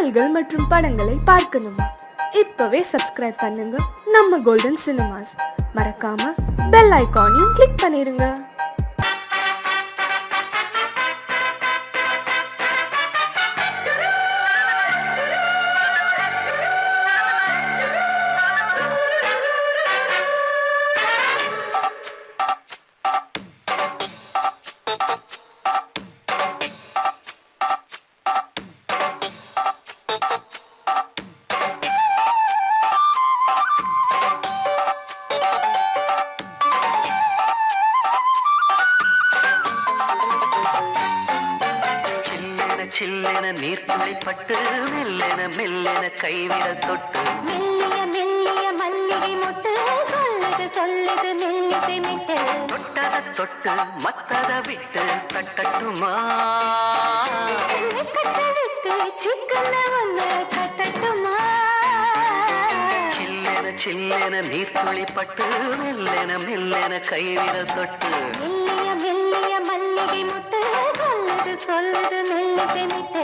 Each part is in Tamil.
பாடல்கள் மற்றும் படங்களை பார்க்கணுமா? இப்பவே சப்ஸ்கிரைப் பண்ணுங்க நம்ம கோல்டன் சினிமாஸ். மறக்காம பெல் ஐகானையும் கிளிக் பண்ணிருங்க. சில்லென நீர்த்துளை பட்டு மெல்லென மெல்லென கைவிரல் தொட்டு மெல்லிய மெல்லிய மல்லிகை மொட்டு சொல்லுது சொல்லுது மெல்லிசை மிட்டு தொட்டத தொட்டு மத்தத விட்டு தட்டட்டுமா கட்ட விட்டு சிக்கன ஒன்று கட்டட்டுமா சில்லென சில்லென நீர்த்துளை பட்டு மெல்லென மெல்லென கைவிரல் தொட்டு மெல்லிய மெல்லிய மல்லிகை மொட்டு சொல்லுது சொல்லுது மெல்லிசை மிட்டு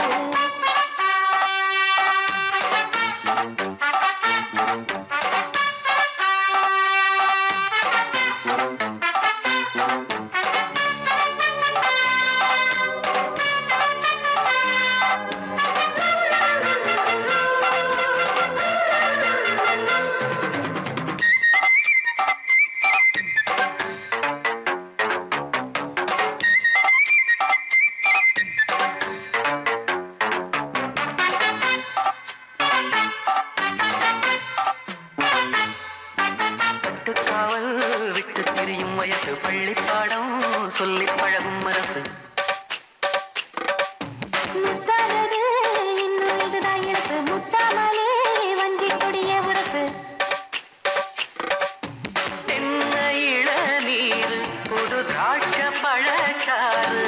விட்டு திரியும் வயசு பள்ளி பாடம் சொல்லி பழகும் அரசு முத்தாதது இன்னும் இதுதான் எனக்கு முத்தாமலே வஞ்சி கொடிய உரசு தென்ன இளநீர் புது திராட்ச பழச்சாறு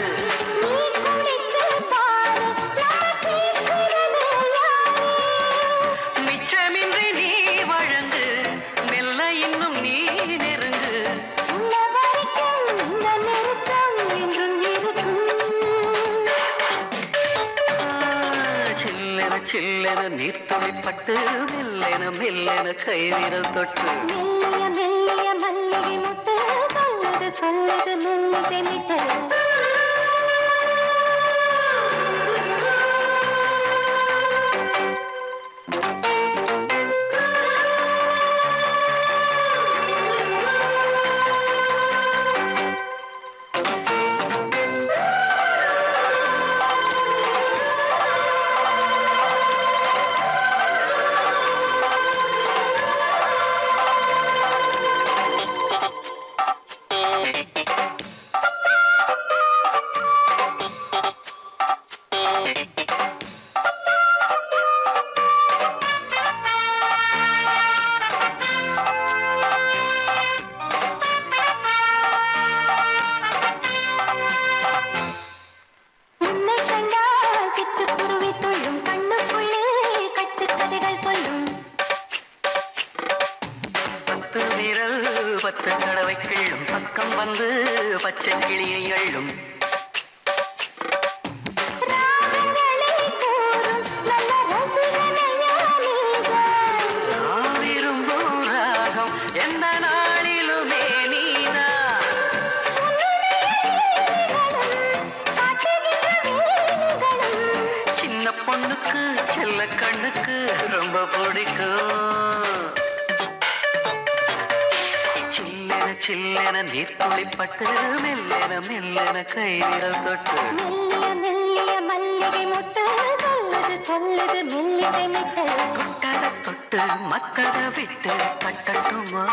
நீ குடிச்சு பாரு நான் கேட்கிறது யாரு மிச்சமின்றி நீ வழங்கு மெல்ல இன்னும் நீ நெருங்கு உள்ள வரைக்கும் இந்த நெருக்கம் என்றும் இருக்கும் சில்லென சில்லென நீர்த்துளி பட்டு மெல்லென மெல்லென கைவிரல் தொட்டு மெல்லிய மெல்லிய மல்லிகை முட்டு சொல்லுது சொல்லுது மெல்லிசை மிட்டு உன்னை கண்டால் சிட்டுக்குருவி துள்ளும் கண்ணுக்குள்ளே கட்டுக்கதைகள் சொல்லும் பத்து விரல் பத்து தடவை கிள்ளும் பக்கம் வந்து பச்சை கிளியை அள்ளும் ராகங்களை கூறும் நல்ல ரசிகனையா நீதான். நான் விரும்பும் ராகம் எந்த நாளிலுமே நீனா சின்ன பொண்ணுக்கு செல்ல கண்ணுக்கு ரொம்ப பிடிக்கும் சில்லென சில்லென நீர்த்துளி பட்டு மெல்லென மெல்லென கைவிரல் தொட்டு மெல்லிய மெல்லிய மல்லிகை மொட்டு சொல்லுது சொல்லுது மெல்லிசை மிட்டு தொட்டத தொட்டு மத்தத விட்டு தட்டட்டுமா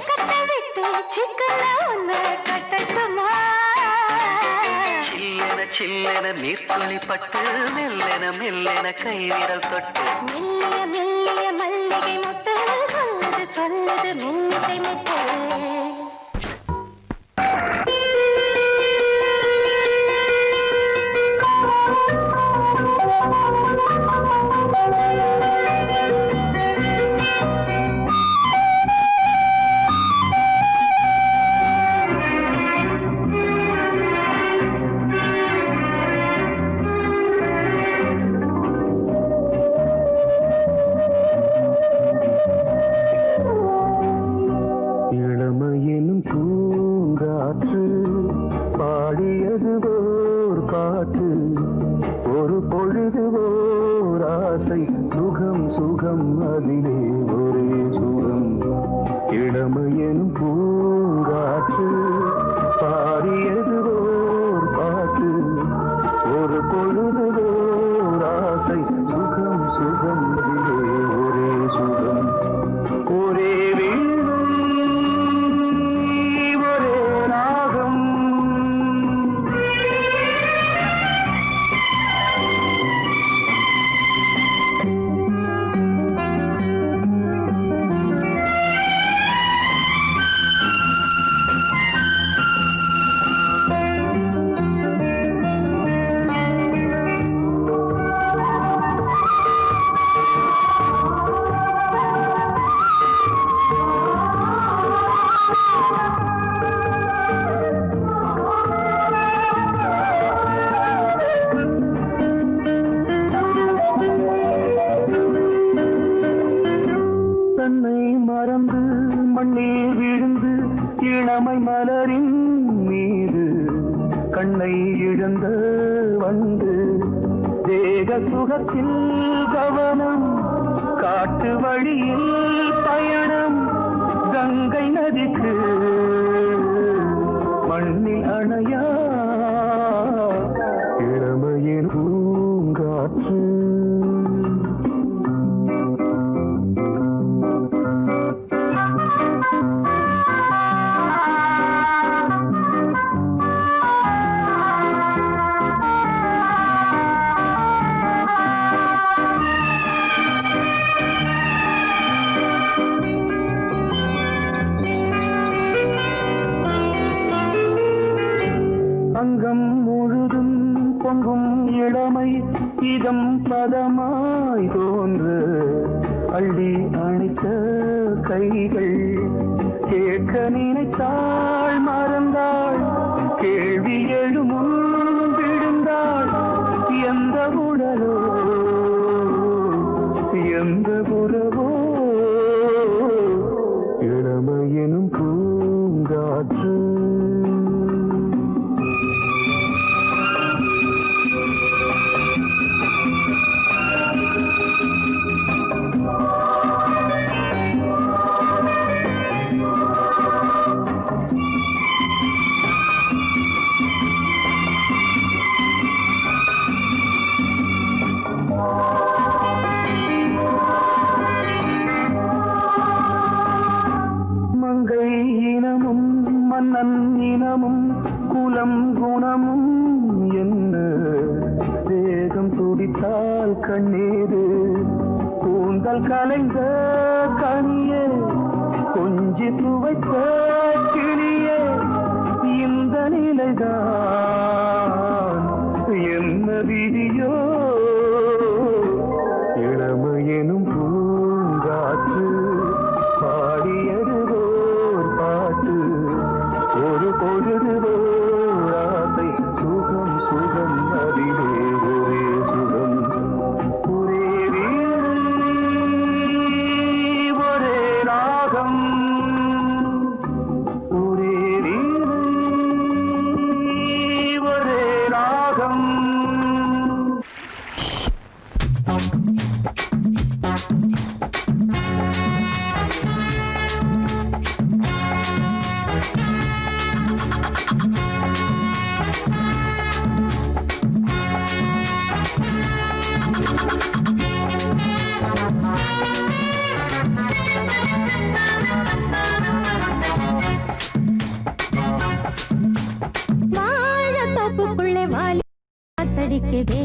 கட்ட விட்டு சிக்கன ஒன்று கட்டட்டுமா சில்லென சில்லென நீர்த்துளி பட்டு மெல்லென மெல்லென கைவிரல் தொட்டு மெல்லிய மெல்லிய மல்லிகை மொட்டு சொல்லுது சொல்லுது மெல்லிசை மிட்டு ஒரு பொழுது ஓர் ஆசை சுகம் சுகம் அதிலே ஒரே சுகம் இளமையெனும் பூங்காற்று பாடியது ஓர் பாட்டு ஒரு பொழுது ஓர் ஆசை சுகம் சுகம் அதிலே ஒரே சுகம் ஒரே வீணை ஒரே ராகம் தன்னை மறந்து மண்ணில் விழுந்து இளமை மலரின் மீது கண்ணை இழந்த வந்து தேக சுகத்தில் கவனம் காட்டு வழியில் பயணம் கங்கை நதிக்கு மண்ணில் அணையா இளமையின் பூங்காற்று அங்கம் முழுதும் பொங்கும் இளமை இதம் பதமாய் தோன்று அள்ளி அணைத்த கைகள் கேட்க நினைத்தாள் மறந்தாள் கேள்வி எழுமுன் விழுந்தாள் எந்த உடலோ எந்த புறவோ இளமையெனும் பூங்காற்று மங்கை இனமும் மன்னன் இனமும் குலம் குணமும் என்ன வேகம் துடித்தால் கண்ணீரு கூந்தல் கலைந்த கனியே கொஞ்சி துவைத்த கிளியே இந்த நிலைதான் என்ன விதியோ இளமையெனும் பூங்காற்று பாடியது ஓர் பாட்டு ஒரு பொழுது ஓர் ஆசை சுகம் சுகம் அதிலே ஒரே சுகம் ஒரே வீணை ஒரே ராகம் ஒரே வீணை ஒரே ராகம் வாழத்தோப்புக்குள்ளே வாலி காத்தடிக்குதே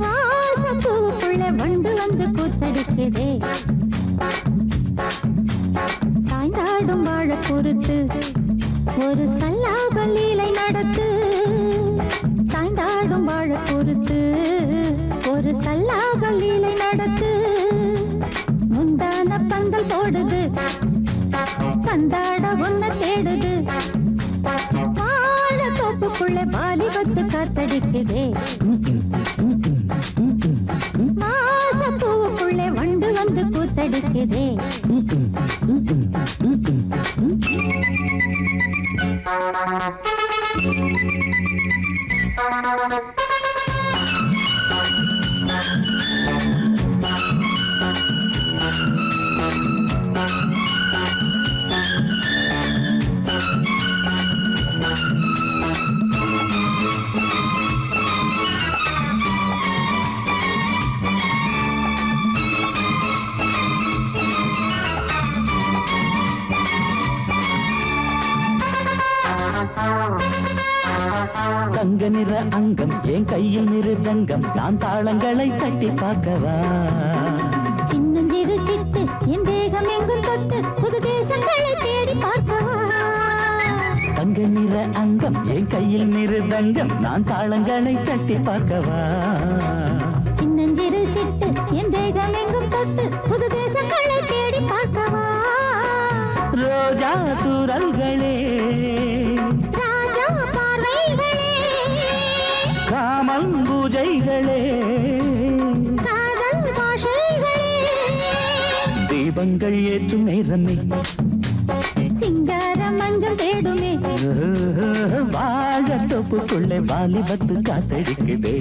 வாசப்பூவுக்குள்ளே வண்டு வந்து கூத்தடிக்குதே சாய்ந்தாடும் வாழ பொறுத்து ஒரு சல்லாப லீலை நடத்து சாய்ந்தாடும் வாழ பொறுத்து ஒரு சல்லாப லீலை நடத்து முந்தான பந்தல் போடுது பந்தாட ஒன்ன தேடுது வாழத்தோப்புக்குள்ளே வாலிபத்து காத்தடிக்குதே மாசப்பூவுக்குள்ளே வண்டு வந்து கூத்தடிக்குதே தங்க நிற அங்கம் என் கையில் மிருதங்கம் நான் தாளங்களை தட்டி பார்க்கவா சின்னஞ்சிறு சிட்டு என் தேகம் எங்கும் தொட்டு புது தேசங்களை தேடி பார்க்கவா தங்க நிற அங்கம் என் கையில் மிருதங்கம் நான் தாளங்களை தட்டி பார்க்கவா சின்னஞ்சிறு சிட்டு என் தேகம் எங்கும் தொட்டு புது தேசங்களை தேடி பார்க்கவா ரோஜா தூரல்களே ராஜா பார்வைகளே காமன் பூஜைகளே காதல் பாஷைகளே தீபங்கள் ஏற்றும் நேரமே சிங்கார மஞ்சள் தேடுமே வாழ தொப்புக்குள்ளே வாலிபத்து காத்தடிக்குதே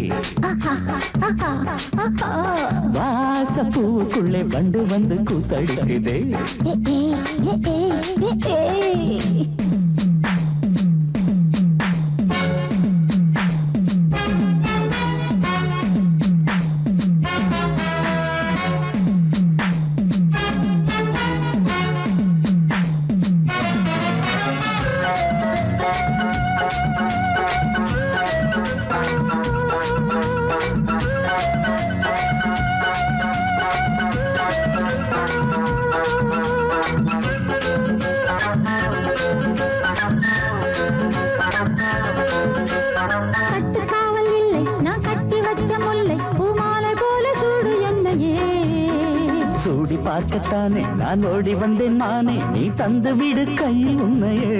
வாச பூவுக்குள்ளே வண்டு வந்து கூத்தடிக்குதே கட்டுக்காவல் இல்லை நான் கட்டி வச்ச முல்லை பூமாலை போல சூடு என்னையே சூடி பார்க்கத்தானே நான் ஓடி வந்தேன் மானே நீ தந்து விடு கையில் உன்னையே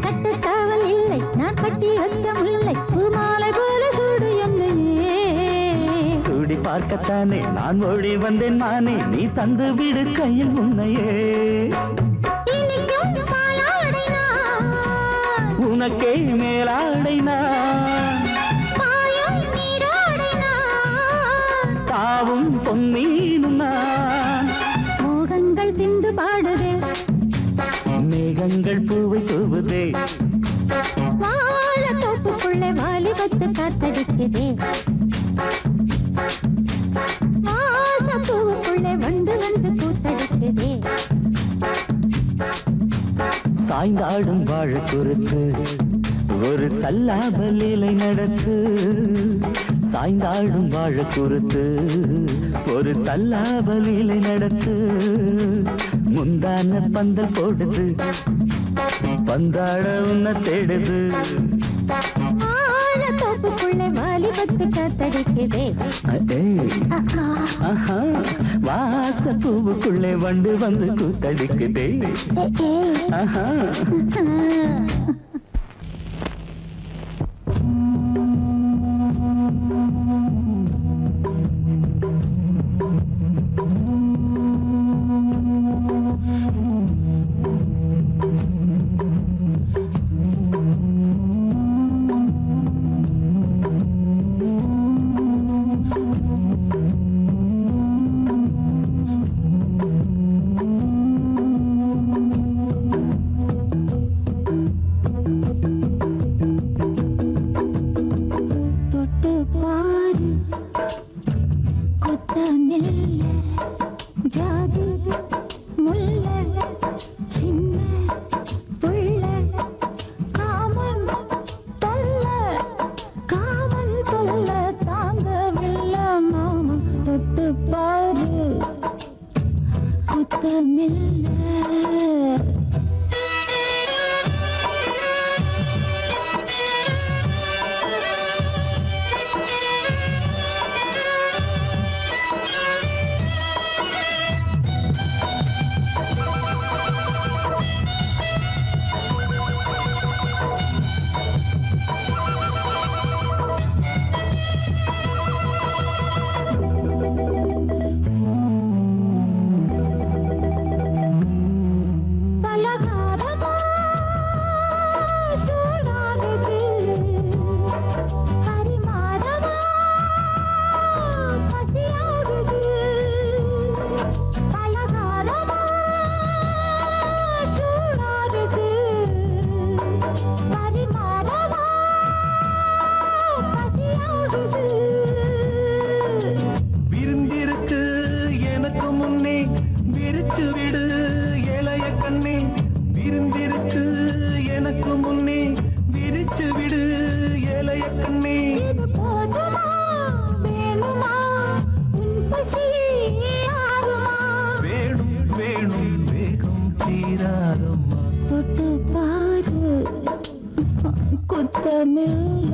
கட்டுக்காவல் இல்லை நான் கட்டி வச்ச முல்லை பூமாலை போல சூடு என்னையே சூடி பார்க்கத்தானே நான் ஓடி வந்தேன் மானே நீ தந்து விடு கையில் உன்னையே இனிக்கும் பாலாடை நான் உனக்கே மேலாடை நான் பாயும் நீராடை நான் தாவும் பொன்னீனும் நான் மோகங்கள் சிந்து பாடுதே மேகங்கள் பூவை தூவுதே வாழ தோப்புக்குள்ளே வாலிபத்து காத்தடிக்குதே வாச பூவுக்குள்ளே வண்டு வந்து கூத்தடிக்குதே சாய்ந்தாடும் வாழ குறுத்து ஒரு சல்லாப லீலை நடத்து சாய்ந்தாடும் வாழ குறுத்து ஒரு சல்லாப லீலை நடத்து முந்தான பந்தல் போடுது பந்தாட உன்னை தேடுது வாழ தோப்புக்குள்ளே வாலிபத்து காத்தடிக்குதே ஆஹா வாச பூவுக்குள்ளே வண்டு வந்து கூத்தடிக்குதே ஆஹா ஆகுது. விருந்திருக்கு எனக்கு முன்னே விரிச்சு விடு இளைய கண்ணே. விருந்திருக்கு எனக்கு முன்னே விரிச்சு விடு இளைய கண்ணே. இது போதுமா வேணுமா உன் பசி ஆறுமா? வேணும் வேணும் வேகம் தீராதம்மா. தொட்டு பாரு குத்தமில்ல.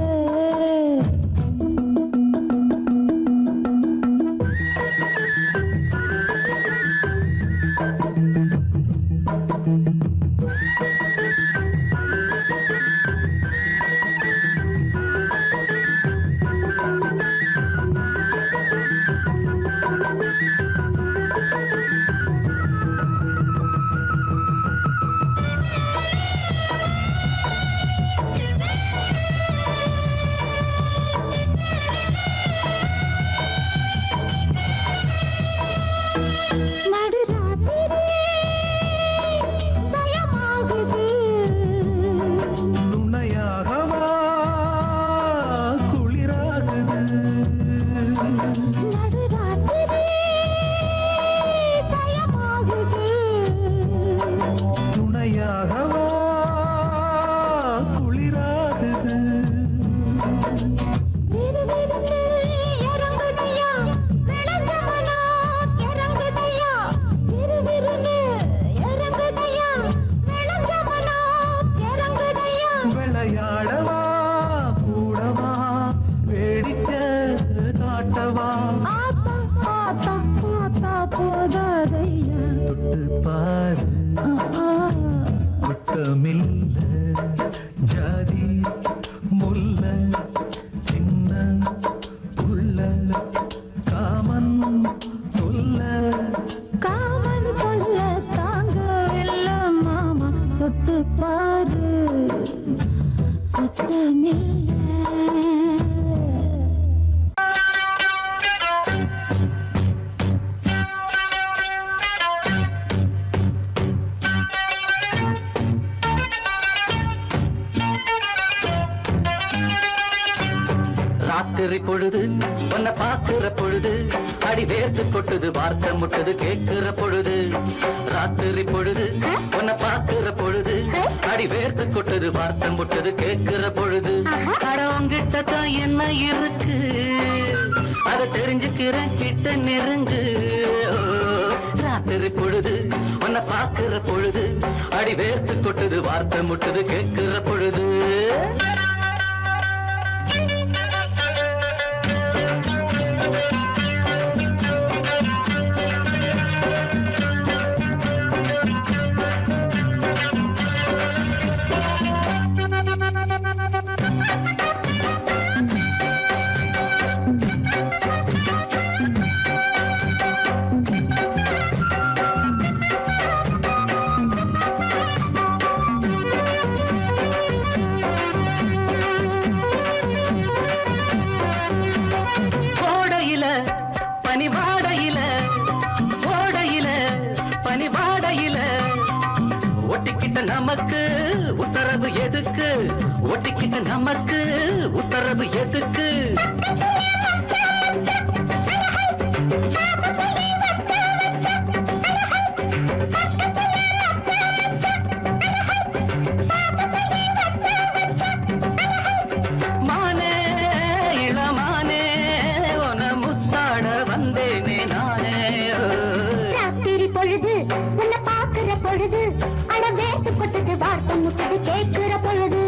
நடுராத்திரி பயமாகுது. துணையாகவா குளிராகுது. நடுராத்திரி பயமாகுது. துணையாகவா குளிராகுது. விறுவிறுன்னு இறங்குதையா விளஞ்சமனா இறங்குதையா. விறுவிறுன்னு இறங்குதையா விளஞ்சமனா இறங்குதையா. விளையாடவா கூடவா வேடிக்கை காட்டவா. ஆத்தா ஆத்தா ஆத்தா போதாதையா. தொட்டு பாரு குத்தமில்ல. ஜாதி முல்ல சின்ன புள்ள காமன் சொல்ல. காமன் கொல்ல தாங்கவில்லை மாமா. தொட்டு பாரு குத்தமில்ல. ராத்திரி பொழுது உன்னை பார்க்கிற பொழுது அடி வேர்த்து கொட்டுது வார்த்தை முட்டுது கேட்கிற பொழுது. ராத்திரி பொழுது உன்னை பார்க்கிற பொழுது அடி வேர்த்து கொட்டுது வார்த்தை முட்டுது கேட்கிற பொழுது. அடவங்கிட்ட தான் என்ன இருக்கு அதை தெரிஞ்சுக்கிறேன் கிட்ட நெருங்கு. ராத்திரி பொழுது உன்னை பார்க்கிற பொழுது அடி வேர்த்து கொட்டுது வார்த்தை முட்டுது கேட்கிற பொழுது. பனிவாடையில ஓடையில பனிவாடையில ஒட்டிக்கிட்ட நமக்கு உத்தரவு எதுக்கு? ஒட்டிக்கிட்ட நமக்கு உத்தரவு எதுக்கு? மானே இளமானே உன முத்தாட வந்தேனே நானே. ராத்திரி பொழுது உன்னை பார்க்கிற பொழுது அட வேட்டு கொட்டுது வார்த்தை முட்டுது கேட்கிற பொழுது.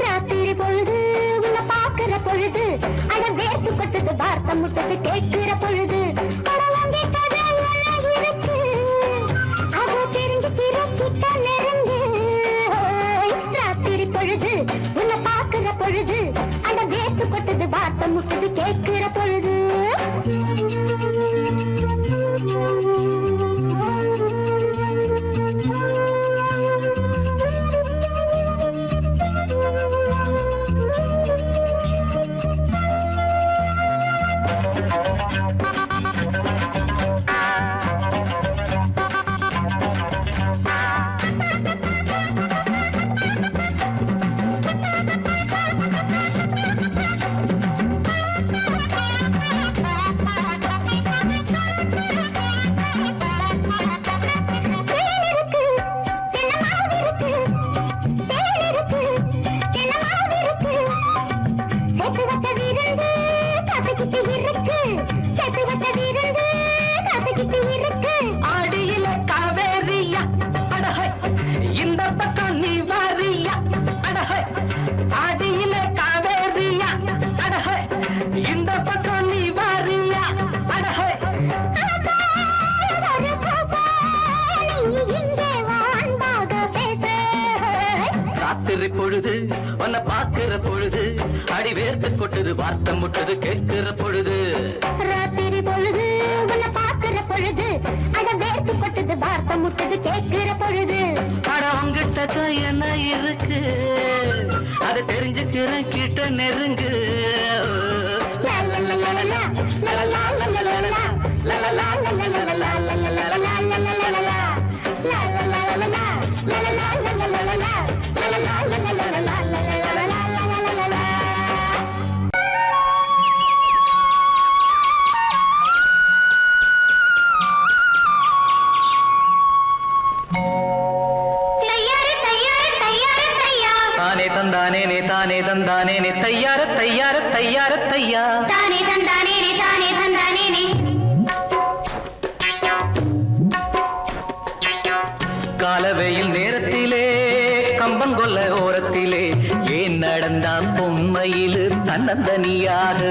ராத்திரி பொழுது உன்னை பார்க்கிற பொழுது அட வேட்டு கொட்டுது வார்த்தை முட்டுது கேட்கிற பொழுது. கடலங்கி கதை இருக்கு அதை தெரிஞ்சுக்கிற கிட்ட நெருங்கு. ராத்திரி பொழுது உன்னை பார்க்கிற பொழுது அட வேட்டு கொட்டுது வார்த்தை முட்டுது கேட்கிற பொழுது. விருந்து காத்துக்கிட்டு இருக்கு, சேர்த்து வச்ச விருந்து காத்துக்கிட்டு இருக்கு. ஆடியில காவேரியா அடஹை, இந்த பக்கம் நீ வாரியா அடஹை. ஆடியில காவேரியா அடஹை, இந்த பக்கம் நீ வாரியா அடஹை. ராத்திரி பொழுது உன்னை பார்க்கிற பொழுது அடி வேர்த்து கொட்டுது வார்த்தை முட்டுது கேட்கிற பொழுது. ராத்திரி பொழுது உன்னை பார்க்கிற பொழுது அட வேர்த்து கொட்டுது வார்த்தை முட்டுது கேட்கிற பொழுது. அட உங்கிட்ட தான் என்ன இருக்கு அதை தெரிஞ்சுக்கிறேன் கிட்ட நெருங்கு. தானே தந்தானே நே தானே தந்தானே நே தையார தையார தையார தையா. தானே தந்தானே நே தானே தந்தானே நே. காலவெயில் நேரத்திலே கம்பங்கொல்ல ஓரத்திலே ஏன் நடந்தான் பொம்மையிலு தன்னந்தனியாக.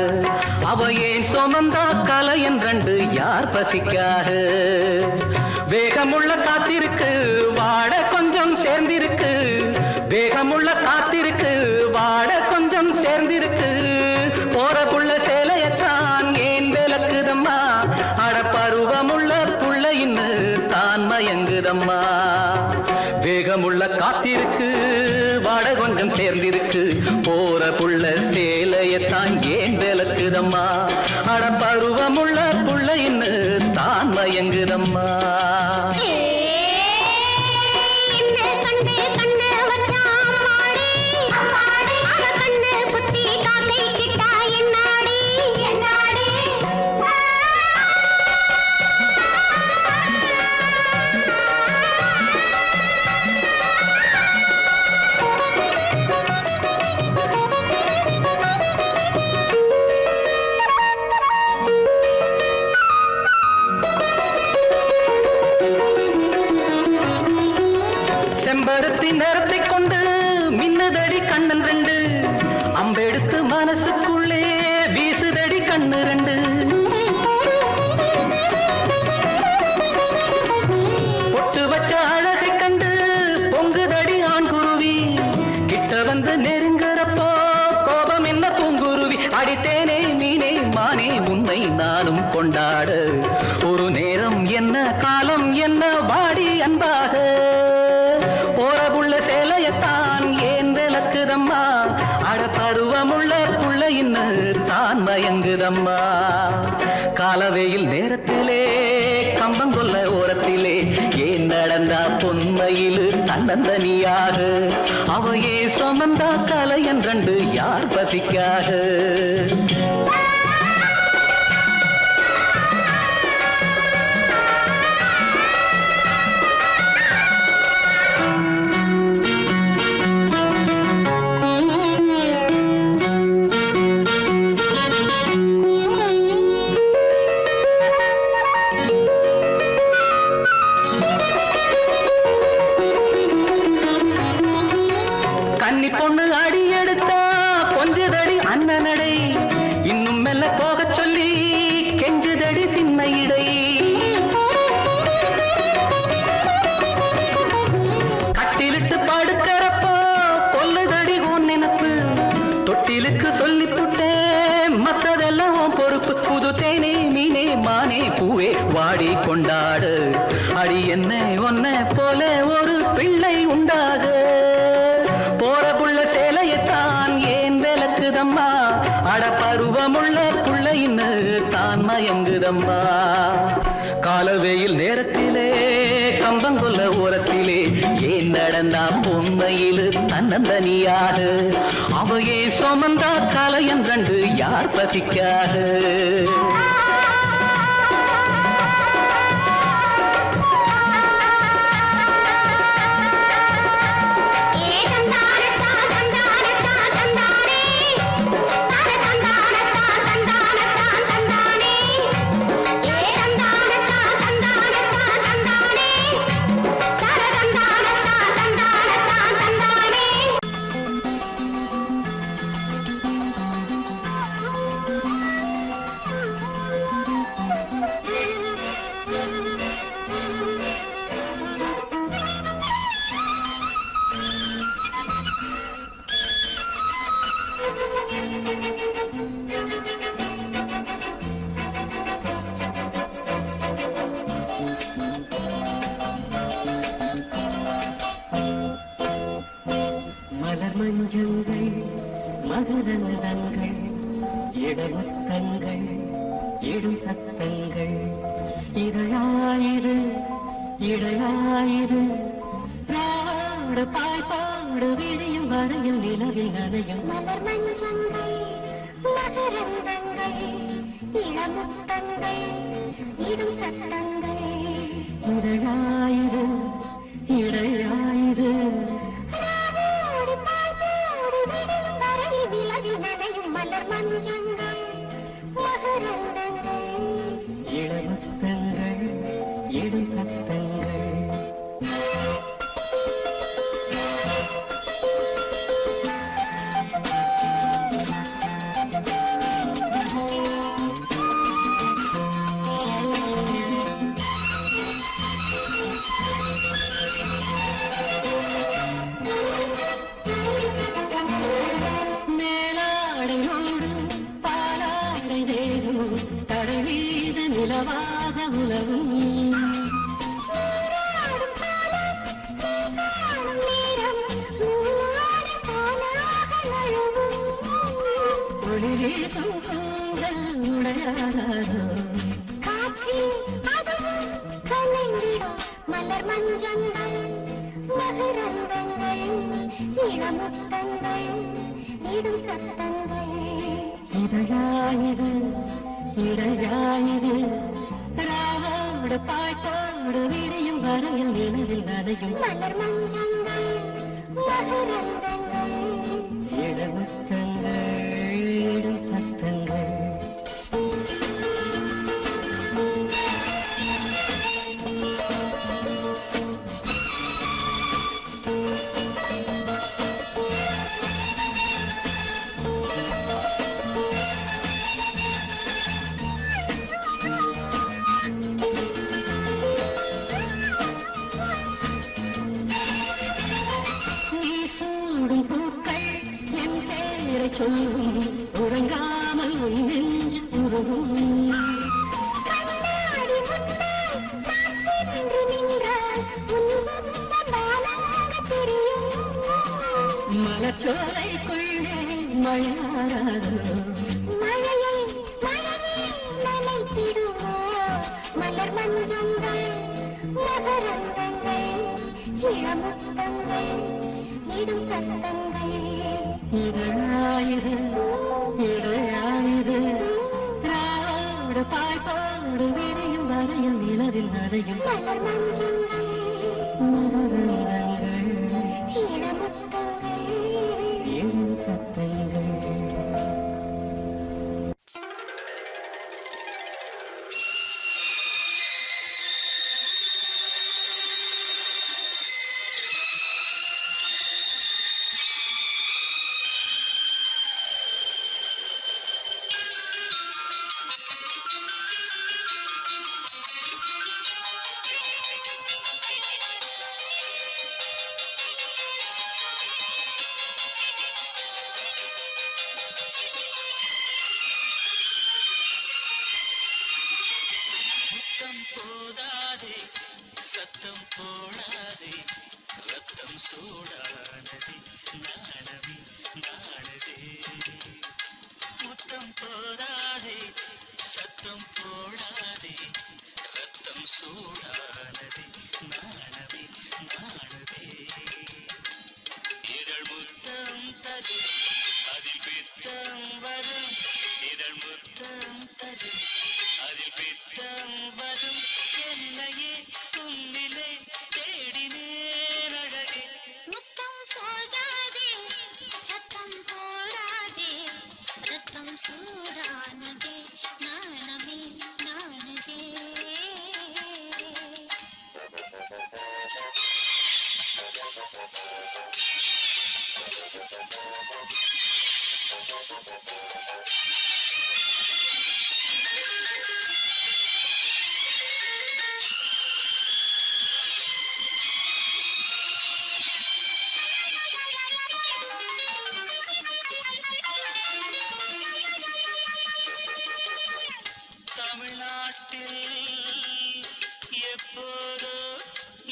அவ ஏன் சுமந்தா கலை என்றண்டு யார் பசிக்காக. வேகமுள்ள காத்திருக்கு வாட கொஞ்சம் சேர்ந்திருக்கு, வேகமுள்ள காத்திருக்கு வாட கொஞ்சம் சேர்ந்திருக்கு. போறக்குள்ள சேலையத்தான் ஏன் விளக்குதம்மா, அட பருவமுள்ள புள்ள இன்னு தான் மயங்குதம்மா. வேகமுள்ள காத்திருக்கு வாட கொஞ்சம் சேர்ந்திருக்கு, போற புள்ள சேலையத்தான் ஏன் விளக்குதம்மா, அட பருவமுள்ள புள்ள இன்னு தான் மயங்குதம்மா. செம்பருத்தி நிறத்தை கொண்டு மின்னுதடி கண்ணன் ரெண்டு, அம்பெடுத்து மனசுக்குள்ளே வீசுதடி கண்ணு ரெண்டு. பொட்டு வச்ச அழகை கண்டு பொங்குதடி ஆண் குருவி, கிட்ட வந்து நெருங்குறப்போ கோபம் என்ன பூங்குருவி. அடித்தேனே மீனே மானே உன்னை நானும் கொண்டாட, ஒரு நேரம் என்ன காலம் என்ன வாடி அன்பாக. போறபுள்ள சேலையத்தான் ஏன் விளக்குதம்மா, அட பருவமுள்ள புள்ள இன்னு தான் மயங்குதம்மா. காலவெயில் நேரத்திலே கம்பங்கொல்ல ஓரத்திலே ஏன் நடந்தா பொன்மையிலு தன்னந்தனியாக. அவையே சுமந்தா கலை என்றண்டு யார் பசிக்காக. கன்னி பொண்ணு அடி எடுத்தா கொஞ்சதடி அண்ணனடை, இன்னும் மெல்ல போக சொல்லி கெஞ்சுதடி சின்ன இடை. கட்டிலிட்டு படுக்கிறப்போ கொல்லுதடி உன் நினப்பு, தொட்டிலுக்கு சொல்லி புட்டேன் மத்ததெல்லாம் உன் பொறுப்பு. புது தேனே மீனே மானே பூவே வாடி கொண்டாடு, அடி என்ன ஒன்ன போல ஒரு பிள்ளை உண்டாக. போற புள்ள சேலையத்தான் ஏன் விளக்குதம்மா, அட பருவமுள்ள புள்ள இன்னு தான் மயங்குதம்மா. காலவெயில் நேரத்திலே கம்பங்கொல்ல ஓரத்திலே ஏன் நடந்தா பொம்மையிலு தன்னந்தனியாக. அவையே சுமந்தா கலை என்றண்டு யார் பசிக்காக. ஏ தந்தான தா தந்தான தா தந்தானே, தர தந்தான மதுரந்தங்கள் இடமுத்தங்கள் இடும் சத்தங்கள் இதழாயிரு இடையாயிரு ராடு பாய்பாடு விடியும் வரையில் நிலவில் நனையும் மலர் மஞ்சங்கள் மகரந்தங்கள் இளமுத்தங்கள் இடும் சத்தங்கள் இதழாயிரு இடையாயிரு ராவோடு பாய்வோடு விடியும் வரையில் நிலவில் நனையும் மலர் மஞ்சங்கள் மகரந்தங்கள் இளமுத்தங்கள் இடும் சத்தங்கள் நிலவாக உலகும் ஒளி வீசும் கூந்தல் உடையாதோ மலர் மஞ்சங்கள் மகரந்தங்கள் இளமுத்தங்கள் இடும் சத்தங்கள் இதழாயிரு இடையாயிரு ராவோடு பாய்த்தோடு விடியும் வரையில் நிலவில் நனையும் மலர் மஞ்சங்கள் மகரந்தங்கள் இடமுத்தங்கள் இடும் சத்தங்கள் சொல்லும் உறங்காமல் நெஞ்சு உருகும் மலச்சோலைக்குள்ளே மழையாராதோ மழையை நனைத்திடுமோ மலர் மஞ்சங்கள் மகரந்தங்கள் இளமுத்தங்கள் இடும் சத்தங்கள் இதழாயிரு இடையாயிரு ராவோடு பாய்பாடு விரியும் வரையில் நிலவில் நனையும் மலர் மஞ்சங்கள் மகரந்தங்கள் இளமுத்தங்கள் இடும் சத்தங்கள் போதாதே சத்தம் போடாதே ரத்தம் சூடானதே நாணமே நாணதே முத்தம் போதாதே சத்தம் போடாதே ரத்தம் சூடானதே நாணமே நாணதே இதழ் முத்தம் தரு அதில் பித்தம் வரும் இதழ் முத்தம் தரு அதில் பித்தம் வரும் என்னையே உன்னிலே தேடினேன் அழகே முத்தம் போடாதே சத்தம் போடாதே ரத்தம் சூடானதே நாணமே நாணதே தமிழ்நாட்டில் எப்போதோ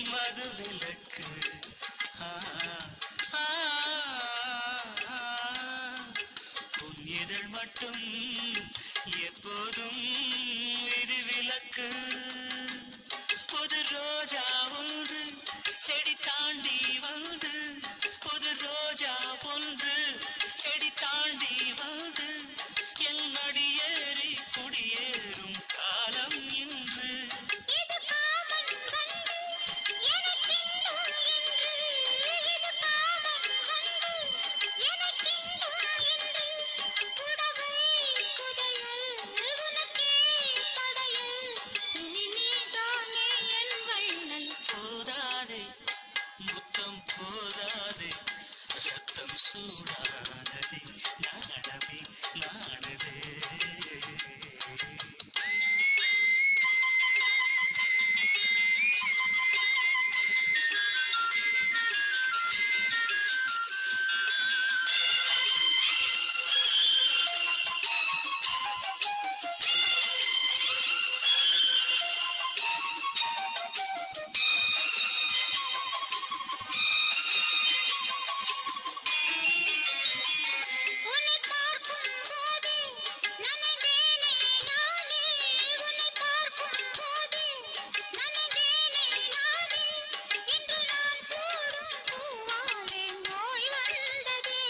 மதுவிலக்கு மட்டும் எப்போதும் விதிவிலக்கு. புது ரோஜா ஒன்று செடி தாண்டி வந்து, புது ரோஜா ஒன்று செடி தாண்டி வந்து என் அடியேறி குடியேறும் காலம் இன்று. இது காமன் வந்து எனக்கின்னும் இன்று, இது காமன் வந்து எனக்கின்னும் இன்று. புடவை புதையல் உனக்கே படையல், இனி நீதானே என் வள்ளல். போதாதே முத்தம் போதாதே, ரத்தம் சூடானதே, நாணமே நாணுதே. உன்னை பார்க்கும் போதே நனைந்தேனே நானே, உன்னை பார்க்கும் போதே நனைந்தேனே நானே. இன்று நான் சூடும் பூவாலே நோய் வந்ததே.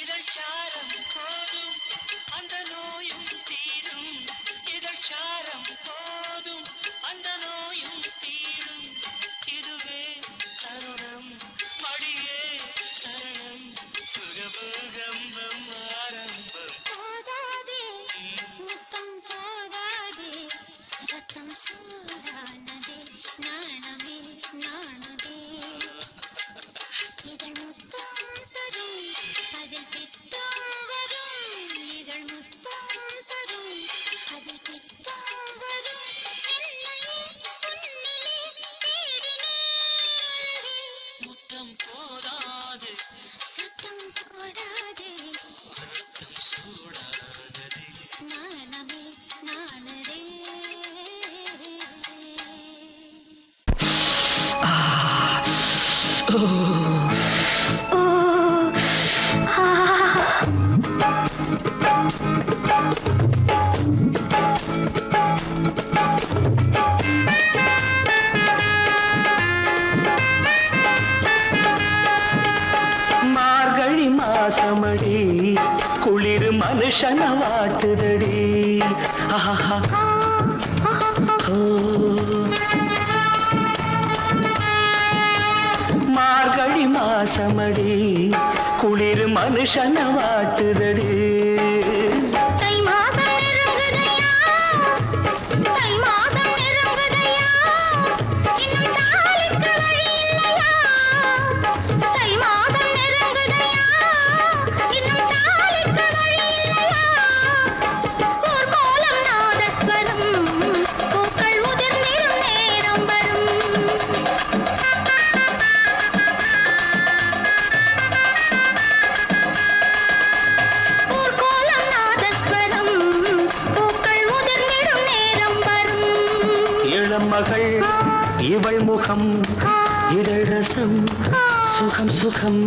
இதழ் சாரம் போதும் அந்த நோயும் தீரும், இதழ் சாரம் போதும் அந்த நோயும் தீரும். இதுவே தருணம் மடியே சரணம், சுகபூகம்பம் ஆரம்பம். போதாதே முத்தம் போதாதே, ரத்தம் சூடானதே, நாணமே நாணுதே. இதழ் முத்தம் தரும் அதில் பித்தம் வரும், இதழ் முத்தம் தரும் அதில் பித்தம் வரும். என்னையே உன்னிலே தேடினேன், முத்தம் போதாது சத்தம் போடாதே, ரத்தம் சூடானதே. நாணமே நாணதே. மார்கழி மாசமடி குளிர் மனுஷன வாட்டுதடி. ஆஹா. ஓ. மார்கழி மாசமடி குளிர் மனுஷன வாட்டுதடி. தை மாதம் நெருங்குதையா, தை மாதம் நெருங்குதையா, இன்னும் தாலிக்கு வழி இல்லையா. தை மாதம் நெருங்குதையா, இன்னும் தாலிக்கு வழி இல்லையா. ஊர்கோலம் நாதஸ்வரம், பூக்கள் உதிர்ந்திடும் நேரம் வரும். ஊர்கோலம் நாதஸ்வரம், பூக்கள் உதிர்ந்திடும் நேரம் வரும். இளம் மகள் இவள் முகம் இதழ் ரசம் சுகம் சுகம்.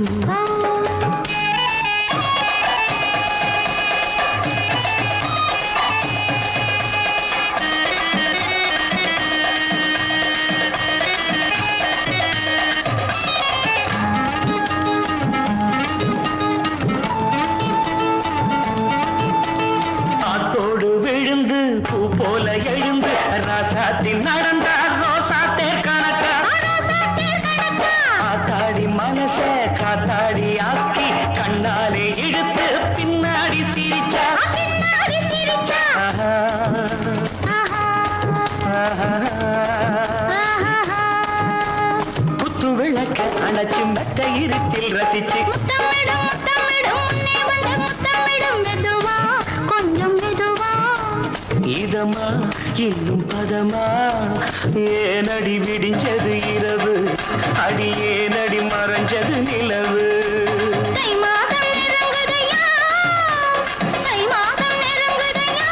ஆத்தோடு விழுந்து பூ போல எழுந்து ராசாத்தி நடந்தார் ரோசாத்தே கணக்கா. ஆத்தாடி மனச காத்தாடி ஆக்கி கண்ணாலே இழுத்து பின்னாடி சிரிச்சா. பின்னாடி சிரிச்சா. ஆஹா. ஆஹா. குத்து விளக்க அணைச்சு மெத்த இருட்டில் ரசிச்சு முத்தமிடும் முத்தமிடும் முன்னே வந்து முத்தமிடும் மெதுவா, கொஞ்சம் மெதுவா. இதமா இன்னும் பதமா ஏனடி விடிஞ்சது இரவு, அடி ஏனடி மறைஞ்சது நிலவு. தை மாதம் நெருங்குதையா, தை மாதம் நெருங்குதையா,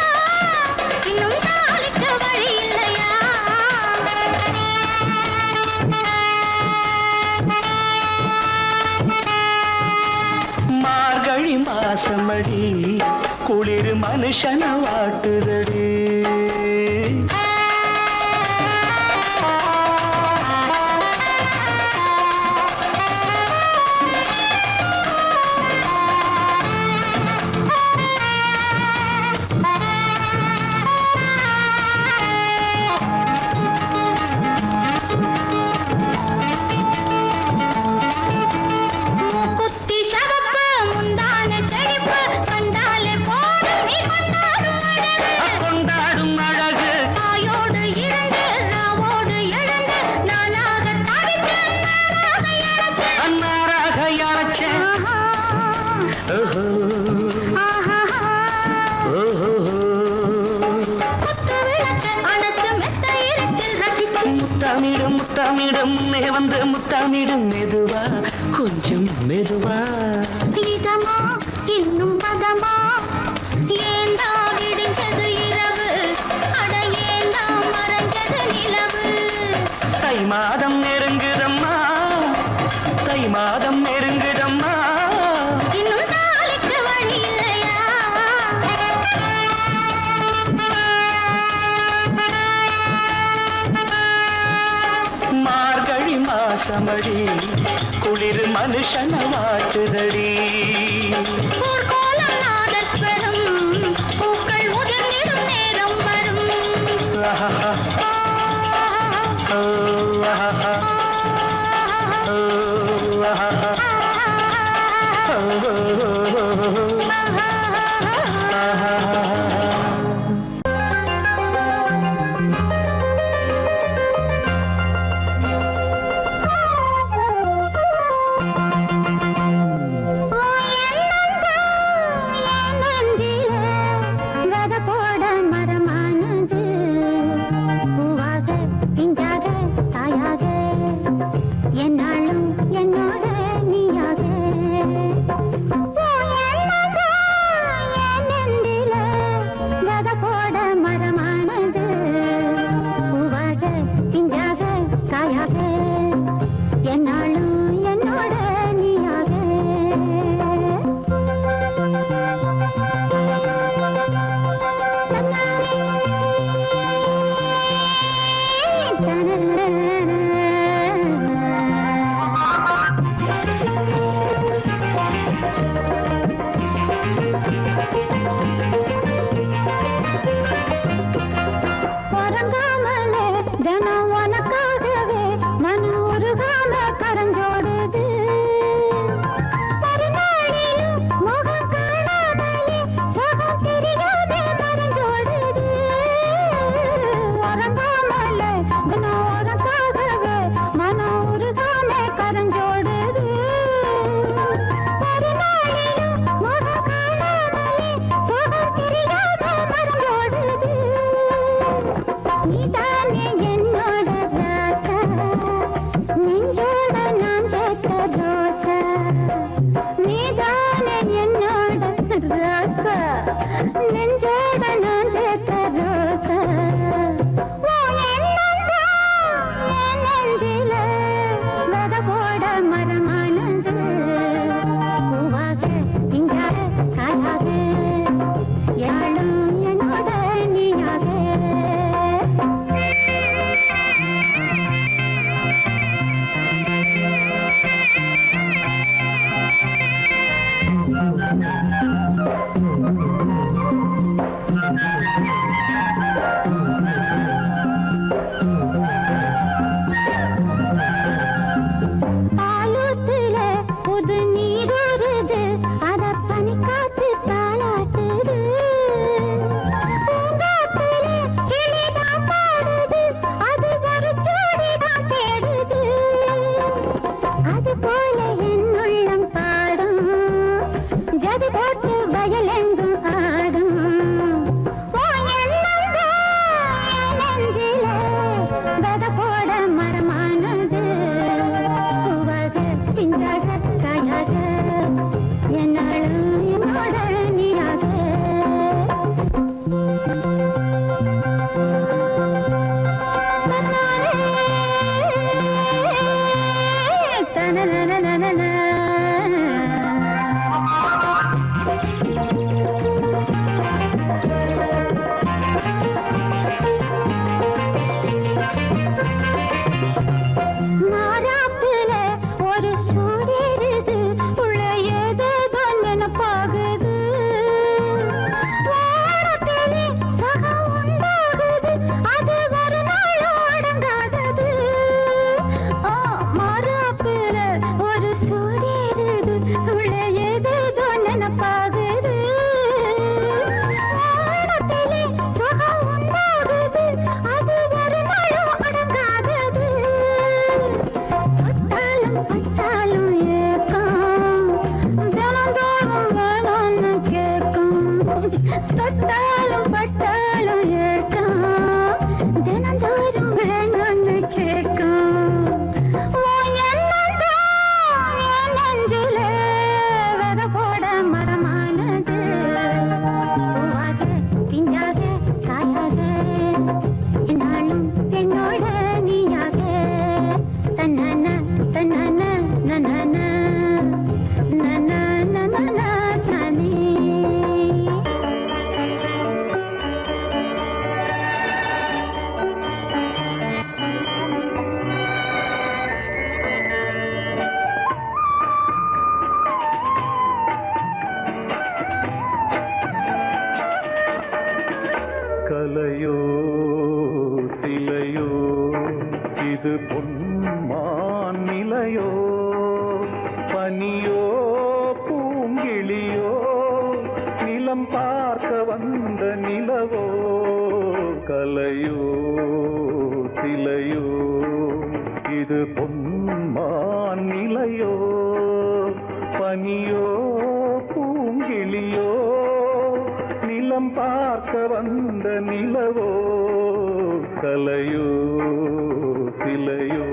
இன்னும் தாலிக்கு வழி இல்லையா. மார்கழி மாசமடி குளிர் மனுஷன வாட்டுதடி. மூக்குத்தி சவப்பு முந்தான செழிப்பு கண்டாலே போதும் நீ கொண்டாடும் அழகு. கொண்டாடும் அழகு தாயோடு இருந்து ராவோடு எழுந்து நானாக தவித்தேன் நானாக இழந்தேன். அன்னாராக யாச்சேன். ஓஹோ ஓஹோ குத்து விளக்கு அணைத்து மெத்த இருட்டில் ரசிக்கும் முத்தாமிடும் முத்தாமிடும் முன்னே வந்து முத்தாமிடும் மெதுவா கொஞ்சம் மெதுவா. இதமா இன்னும் பதமா ஏண்டா விடிஞ்சது இரவு அட ஏண்டா மறைஞ்சது நிலவு. தை மாதம் நெருங்குதம்மா தை மாதம் நெருங்குதம்மா. இன்னும் தாளிக்கு வழி இல்லையா? மார்கழி மாசமடி குளிர் மனுஷன வாட்டுதடி. ஊர்கோலம் நாதஸ்வரம் பூக்கள் உதிர்ந்திடும் நேரம் வரும். ஆஹா, ஓ, ஆஹா, ஓ, ஆஹா, ஓ, ஆஹா. இது பொன்மான் நிலையோ பனியோ பூங்கிளியோ நிலம் பார்க்க வந்த நிலவோ கலையோ சிலையோ இது பொன்மான் நிலையோ பனியோ பூங்கிளியோ நிலம் பார்க்க வந்த நிலவோ கலையோ சிலையோ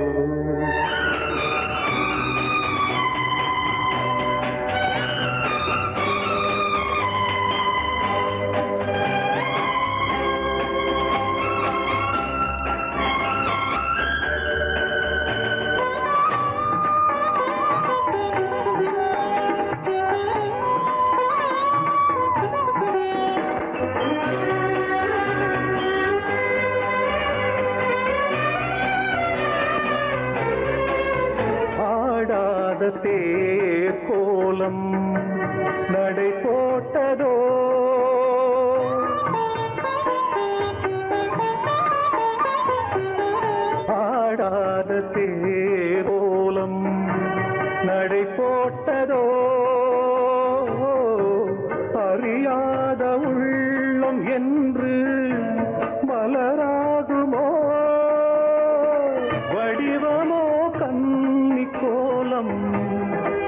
தேர் கோலம் நடை போட்டதோ ஆடாத தேர் கோலம் நடை போட்டதோ அறியாத உள்ளம் என்று மலராகுமோ வடிவமோ கன்னி கோலம்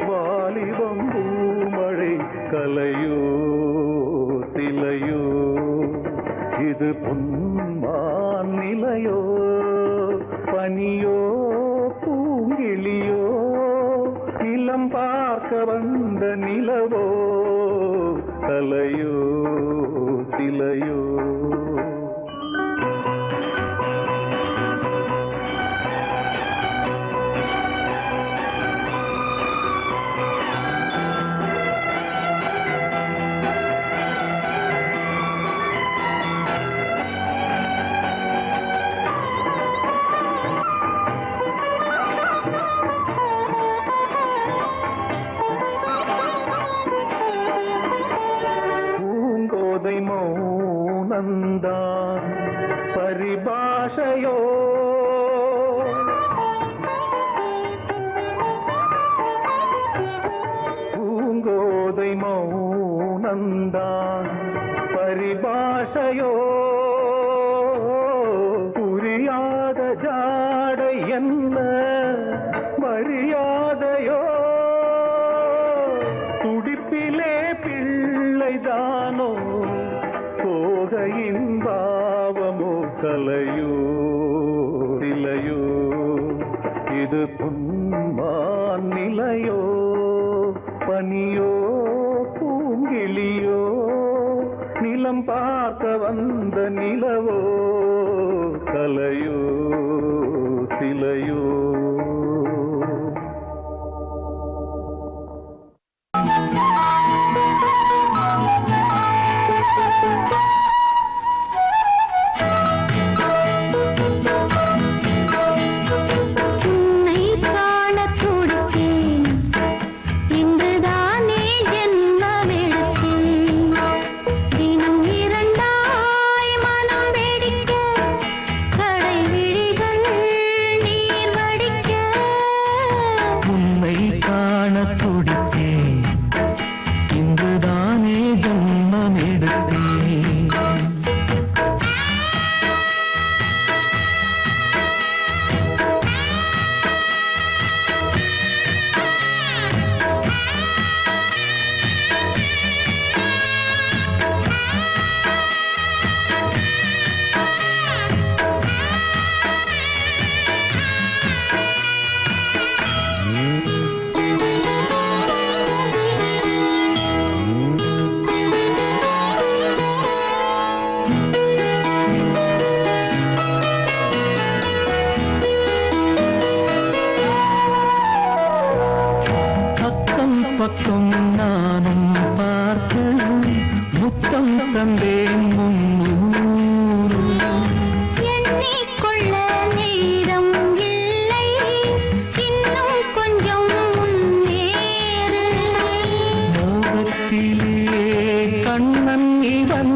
வாலிபம் பூமழை கலையோ சிலையோ இது பொன்மான் நிலையோ பனியோ பூங்கிளியோ நிலம் பார்க்க வந்த நிலவோ கலையோ சிலையோ மௌனந்தான் பரிபாஷையோ பூங்கோதை மௌனந்தான் பரிபாஷையோ புரியாத ஜாடை என்ன மரியாதையோ துடிப்பிலே பிள்ளைதானோ போகையின் பாவமோ கலையோ சிலையோ இது பொன்மான் நிலையோ பனியோ பூங்கிளியோ நிலம் பார்க்க வந்த நிலவோ கலையோ சிலையோ பக்கம் நானும் பார்த்து முத்தம் தந்தேன் முன்னூறு எண்ணிக்கொள்ள நேரம் இல்லை இன்னும் கொஞ்சம் முன்னேறு மோகத்திலே கண்ணன் இவன்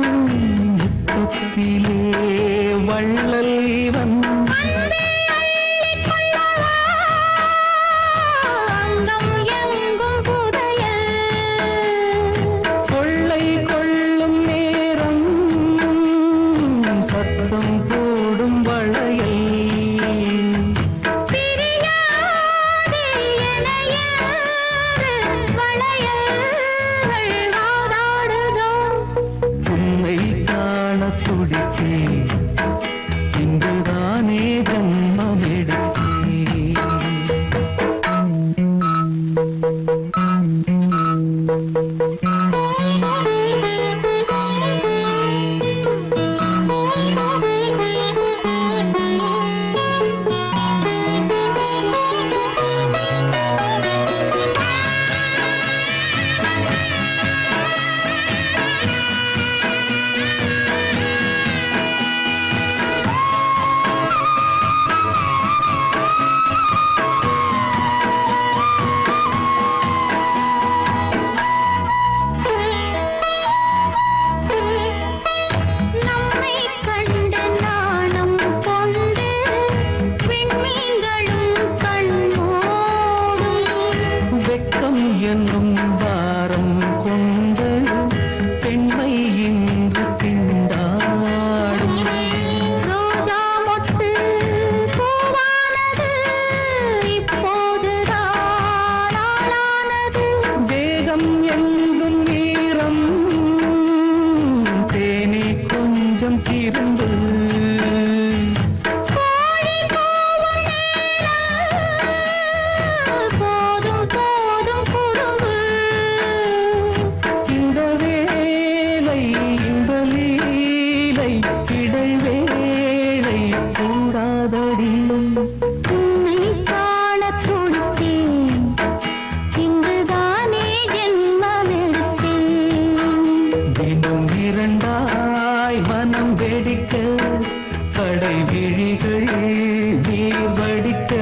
முத்தத்திலே வள்ளல் இவன் அன்பே அள்ளித் துடித்தேன் இங்குதானே ஜன்மம் எடுத்தேன் என்னும் வாரம் கொண்டு பெண்மை இன்று திண்டாடும் ரோஜா மொட்டு பூவானது இப்போதுதான் ஆளானது. வேகம் எங்கும் நீரம் தேனி கொஞ்சம் திரும்பு கோழி கூவும் நேரம் போதும் போதும் குறும்பு. இந்த வேலை இந்த லீலை இடைவேளை கூடாதடி உன்னை காணத் துடித்தேன் இங்குதானே ஜென்மம் எடுத்தேன். தினம் இரண்டாய் மனம் வெடிக்க கடை விழிகள் நீர் வடிக்க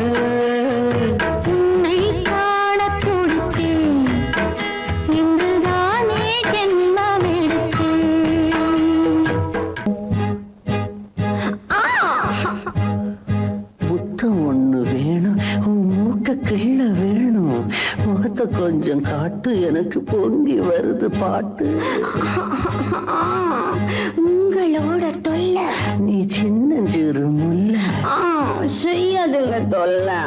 உன்னை காணத் துடித்தேன் இங்குதானே ஜென்மம் எடுத்தேன். புத்தம் ஒண்ணு வேணும் உன் மூக்க கிள்ள வேணும் முகத்தை கொஞ்சம் காட்டு எனக்கு பொங்கி வருது பாட்டு உங்களோட தொல்லை நீ சின்னஞ்சிறு முல்ல செய்யாதுங்க தொல்லை.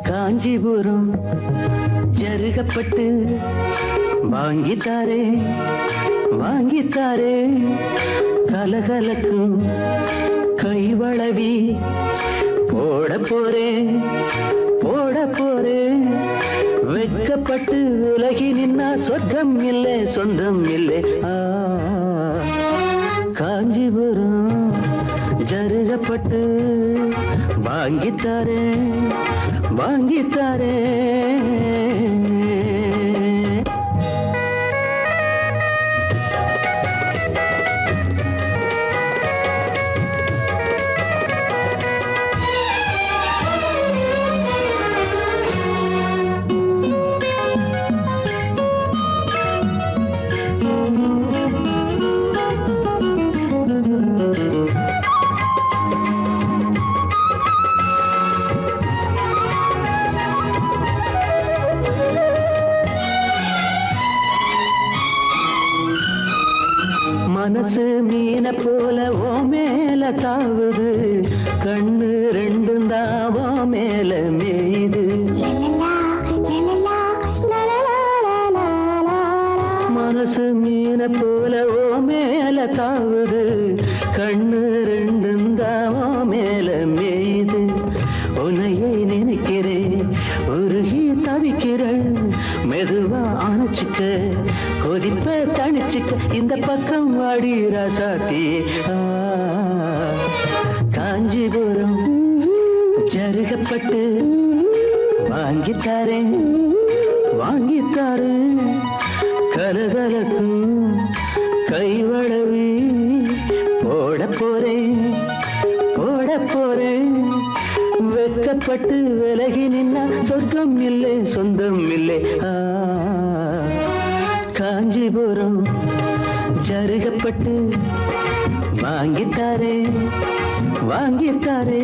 காஞ்சிபுரம் ஜருகப்பட்டு வாங்கித்தாரே வாங்கித்தாரே கலகலக்கும் கைவளவி போட போறேன் போட போறேன் வெட்கப்பட்டு விலகி நின்னா சொர்க்கம் இல்லை சொந்தம் இல்லை காஞ்சிபுரம் ஜருகப்பட்டு வாங்கித்தாரே வாங்கித்தாரே மனசு மீன போல ஓ மேல தாவுது கண்ணு ரெண்டும் தாவோ மேல மேயுது மனசு மீன போல ஓ மேல தாவுது கண்ணு ரெண்டும் தாவோ மேல மேயுது உன்னையே நினைக்கிறேன் உருகி தவிக்கிறேன் மெதுவா அணைச்சிக்க கொதிப்ப தணிச்சுக்க இந்த பக்கம் வாடி ராசாத்தி காஞ்சிபுரம் ஜருகப்பட்டு வாங்கித்தாரேன் வாங்கித்தாரேன் கலகலக்கும் கைவளவி போட போறேன் போட போறேன் வெட்கப்பட்டு விலகி நின்னா சொர்க்கம் இல்லை சொந்தம் இல்லை காஞ்சிபுரம் ஜருகப்பட்டு வாங்கித்தாரே வாங்கித்தாரே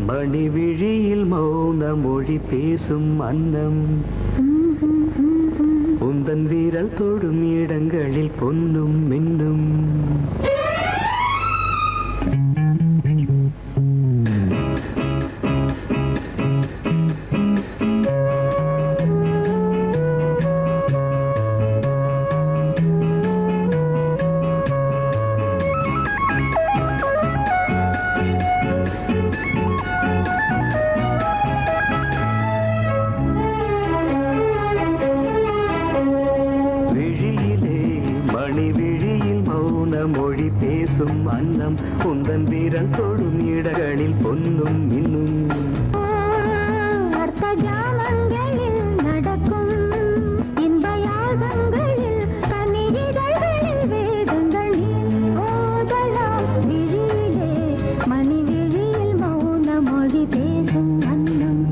மணி விழியில் மௌன மொழி பேசும் அன்னம் உந்தன் வீரல் தொடும் இடங்களில் பொன்னும் மின்னும் மொழி பேசும் அன்னம் உந்தன் வீரல் தொடும் இடங்களில் பொன்னும் இன்னும் அர்த்த ஜாமங்களில் நடக்கும் இன்ப யாகங்களில் கனிதழ்களில் வேதங்கள் ஓதலாம் விழியிலே மணி விழியில் மௌன மொழி பேசும் அன்னம்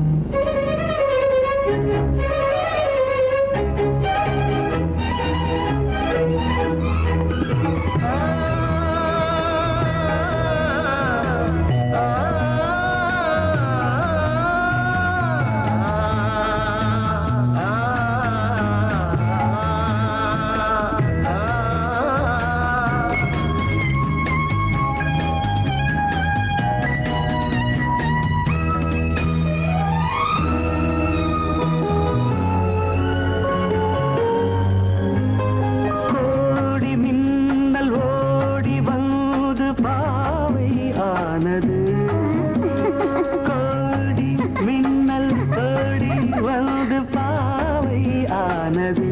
கோடி மின்னல் ஓடி வந்து பாவை ஆனது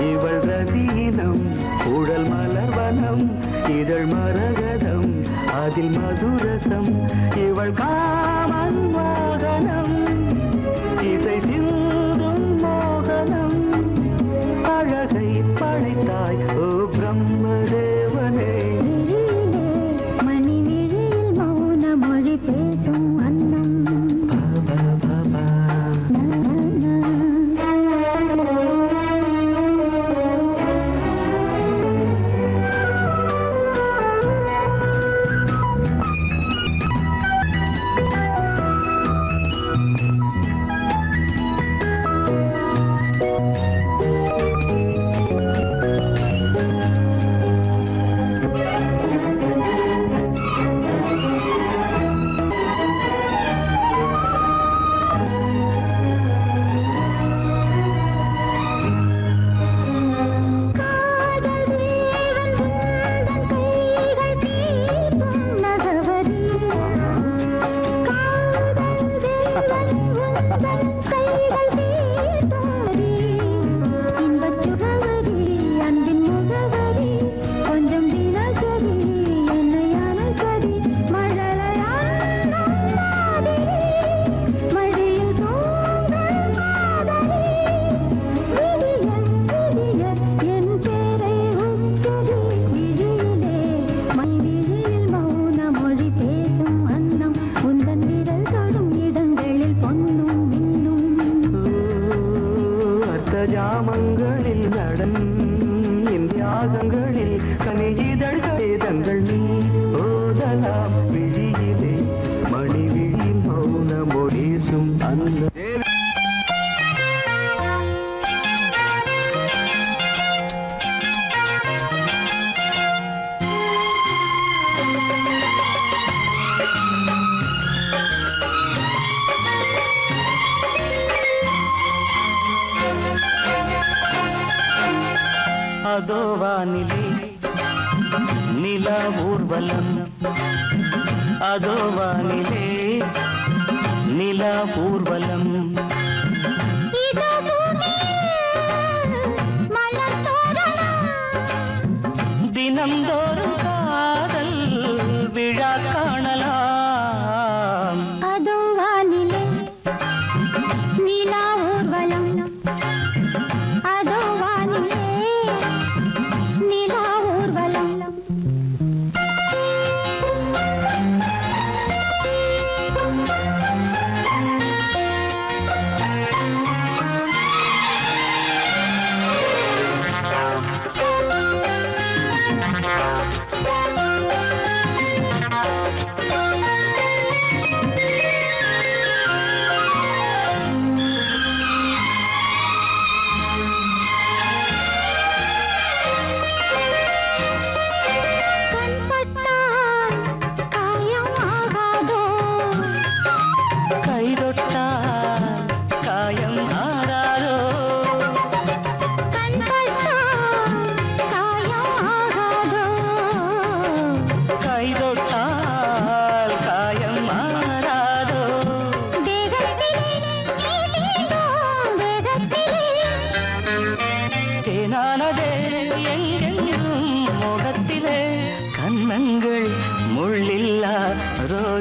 இவள் ரதீனம் உடல் மலர்வனம் இதழ் மரகதம் அதில் மதுரசம் இவள் காமன் மோகனம் இசை சிந்தும் மோகனம் அழகை படைத்தாய் ஓ பிரம்மதேவனே பேசும் அன்னம் ஜாமங்களில் நடன் இந்தியாகங்களில் கனிதழ்களே தங்கள் நீ ஓதலாம் விழியிலே மணி விழியில் மௌன மொழிசும் அந்த அதோ வானிலே நிலா ஊர்வலம் அதோ வானிலே நிலா ஊர்வலம் தினம்தோறும் காதல் விழா காணலாம் அதோ வானிலே நிலா ஊர்வலம் அதோ வானிலே நிலா ஊர்வலம்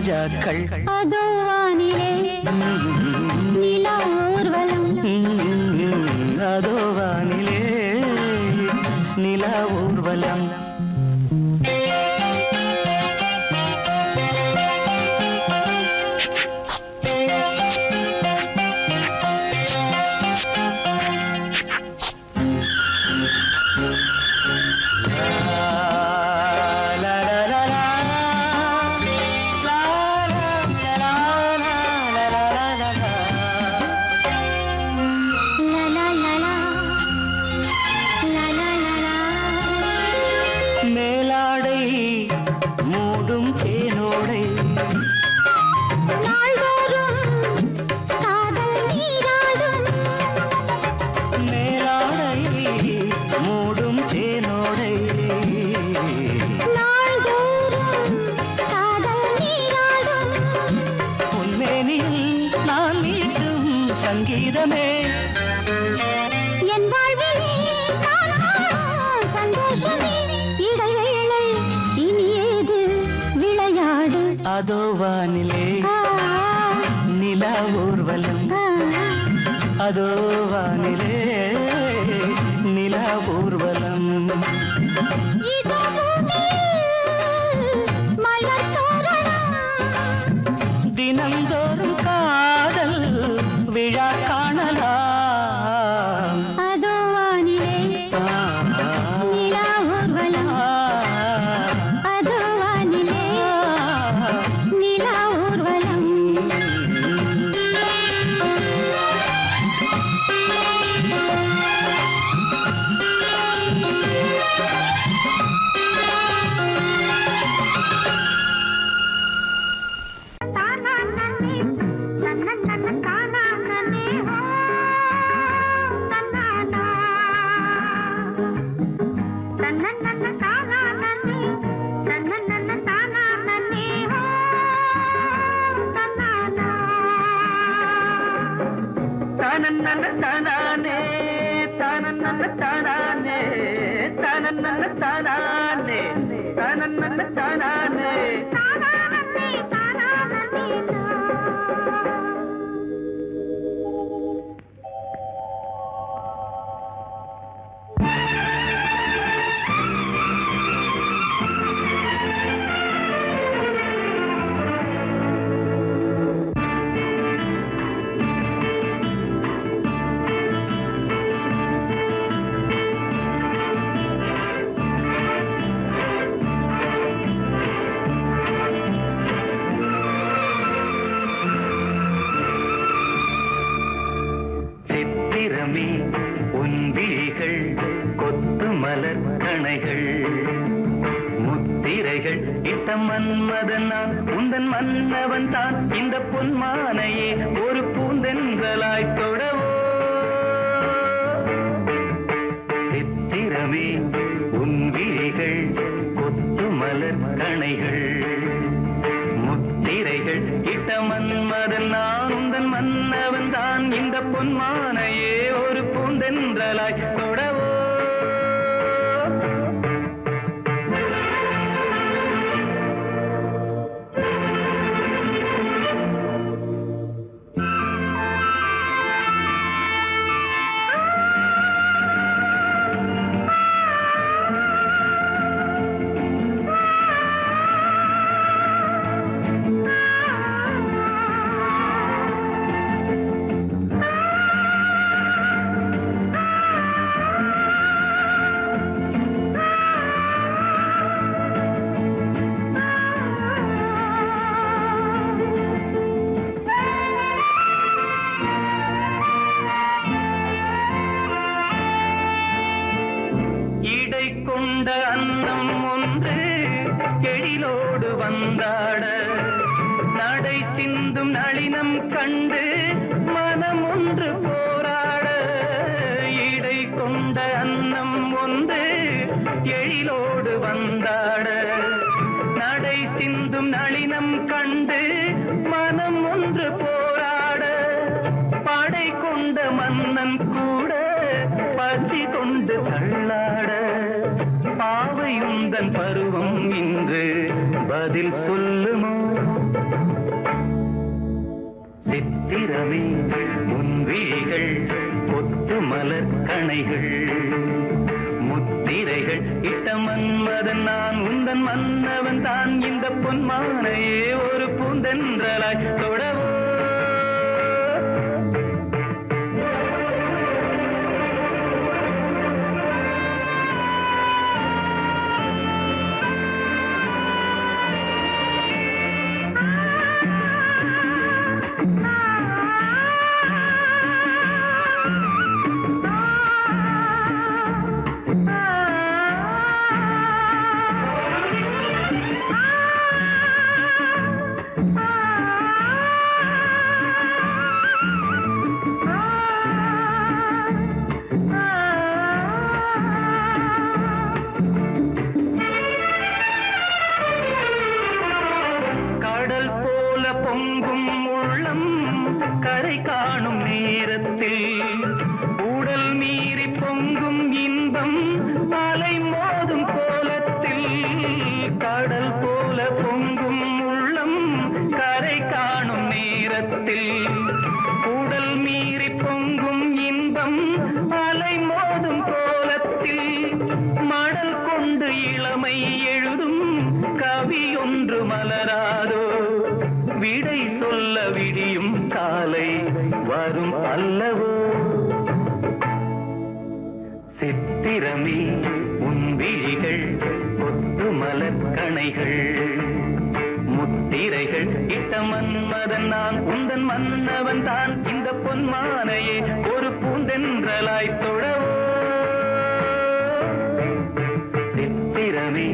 ரோஜாக்கள் அதோ வானிலே நிலா ஊர்வலம் அதோ வானிலே நிலா ஊர்வலம் லலா லலா லலா லலா மேலாடை மூடும் தேனோடை நாள்தோறும் காதல் நீராடும் மேலாடை மூடும் தேனோடை நாள்தோறும் காதல் நீராடும் உன்மேனில் நான் மீட்டும் சங்கீதமே என் வாழ்விலே காணும் சந்தோஷமே இடைவேளை இனி ஏது விளையாடு அதோ வானிலே ஆ, நிலா ஊர்வலம் ஆ, அதோ வானிலே நிலா ஊர்வலம் இதோ பூமியில் மலர் தோரணம் தினந்தோறும் காதல் விழா காணலாம் அதோ வானிலே நிலா ஊர்வலம் அதோ வானிலே நிலா ஊர்வலம் தனனனனனே தனனனனனே தனனனனனே தனனனனனே சித்திரமே உன்விழிகள் கொத்து மலர் கணைகள் முத்திரைகள் இட்ட மன்மதன் நான் உந்தன் மன்னவன் தான் இந்த பொன்மானையே ஒரு பூந்தென்றலாய் தொடவோ சித்திரமே உன்விழிகள் கொத்து மலர் கணைகள் முத்திரைகள் இட்ட மன்மதன் நான் உந்தன் மன்னவன் தான் இந்த பொன்மானையே ஒரு பூந்தென்றலாய் தொடவோ இடை கொண்ட அன்னம் ஒன்று எழிலோடு வந்தாட நடை சிந்தும் நளினம் கண்டு மனம் ஒன்று போராட இடை கொண்ட அன்னம் ஒன்று எழிலோடு வந்தாட நடை சிந்தும் நளினம் கண்டு மனம் ஒன்று போராட படை கொண்ட மன்னன் கூட பசி கொண்டு தள்ளாட பாவையுந்தன் பருவம் இன்று பதில் சொல்லுமோ மலர் கணைகள் முத்திரைகள் இட்ட மன்மதன் நான் உந்தன் மன்னவன் தான் இந்த பொன்மானையே ஒரு பூந்தென்றலாய் தொடவோ பொங்கும் உள்ளம் கரை காணும் நேரத்தில் உடல் மீறி பொங்கும் இன்பம் அலை மோதும் கோலத்தில் கடல் போல பொங்கும் உள்ளம் கரை காணும் நேரத்தில் உடல் மீறி பொங்கும் இன்பம் அலை மோதும் கோலத்தில் மடல் கொண்டு இளமை எழுதும் கவி ஒன்று மலராதோ விடை சொல்ல விடியும் காலை வரும் அல்லவோ சித்திரமே உன் விழிகள் கொத்து மலர் கணைகள் முத்திரைகள் இட்ட மன்மதன் நான் உந்தன் மன்னவன் தான் இந்த பொன்மானையே ஒரு பூந்தென்றலாய் தொடவோ சித்திரமே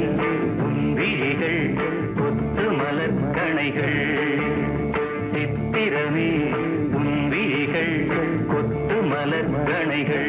உன் விழிகள் கொத்து மலர் கணைகள் சித்திரமே உன் விழிகள் கொத்து மலர் கணைகள்